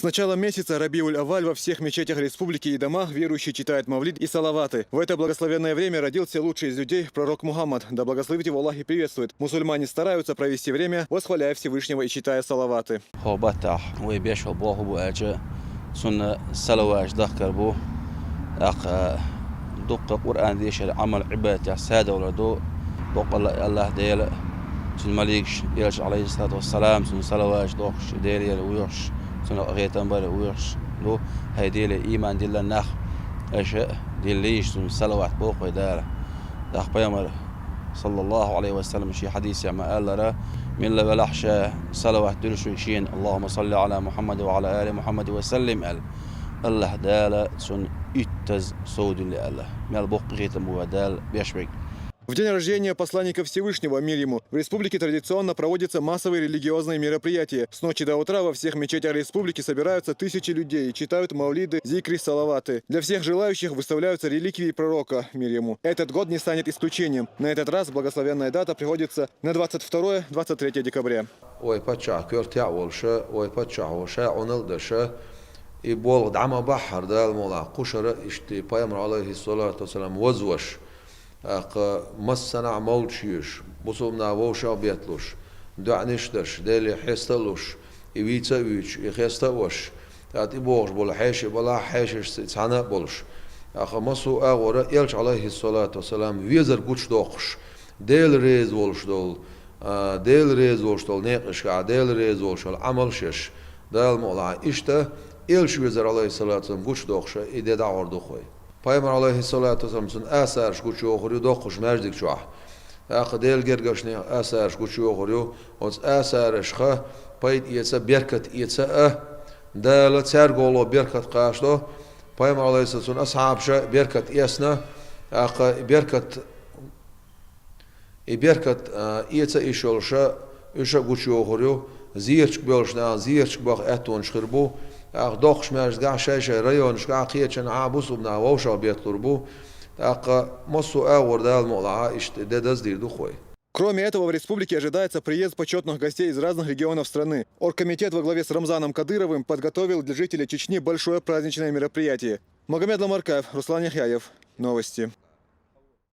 С начала месяца Рабиуль-Аваль во всех мечетях республики и домах верующие читают мавлид и салаваты. В это благословенное время родился лучший из людей, пророк Мухаммад. Да благословит его Аллах и приветствует. Мусульмане стараются провести время, восхваляя Всевышнего и читая салаваты. الملك يرجع عليه الصلاة والسلام سن سلواج دوخش ديري ويوش سن غيتان بر ويوش لو هيديل إيمان ديل النخ إيش ديليش سن سلوات بوق دار دخ بيمر صلى الله عليه وسلم شي حديث ما قال له من لا بلحش سلوات دلشين اللهم صل على محمد وعلى آل محمد وسلم قال الله دال سن إتز سود اللي الله من البوق غيتان بو دال بيشبك. В день рождения посланника Всевышнего, мир ему, в республике традиционно проводятся массовые религиозные мероприятия. С ночи до утра во всех мечетях республики собираются тысячи людей и читают мавлиды, зикри, салаваты. Для всех желающих выставляются реликвии пророка, мир ему. Этот год не станет исключением. На этот раз благословенная дата приходится на 22-23 декабря. مسنا مولشيش بصومنا ووشا بيتلوش دعنشتش ديلي حستلوش يبيتا ويش يخستوش تاتي بوش بولا حيش بلا حيش تسانا بولش اخ مسو اغورا يلش عليه الصلاة والسلام ويزر قوش دوخش ديل ريز ولش دول ديل ريز ولش دول نيقش ديل ريز ولش عمل شش دال مولا اشتا يلش ويزر عليه الصلاة والسلام قوش دوخش ايدي دعور دوخوي Peygamber aleyhissalatu vesselam'ın əsər şuçu oxuruyor, dokuş məcdik çuah. Axı deyil gergaşni əsər şuçu oxuruyor, o əsər şxa peyt yetsə berkat yetsə dələ çərgolo berkat qaşdo. Peygamber aleyhissalatu ashabşa berkat yesna axı berkat yetsə işolşa üşə quçu oxuruyor. Ziyirç bölşna ziyirç bax əton çıxırbu. دوخش ماجد شاشة ريون شقا قيتشن عابوس وبنا ووشا بيطلبو تاق مصو اغور دال مولعا اشت ددز دير духой. Кроме этого, в республике ожидается приезд почетных гостей из разных регионов страны. Оргкомитет во главе с Рамзаном Кадыровым подготовил для жителей Чечни большое праздничное мероприятие. Магомед Ламаркаев, Руслан Яхяев. Новости.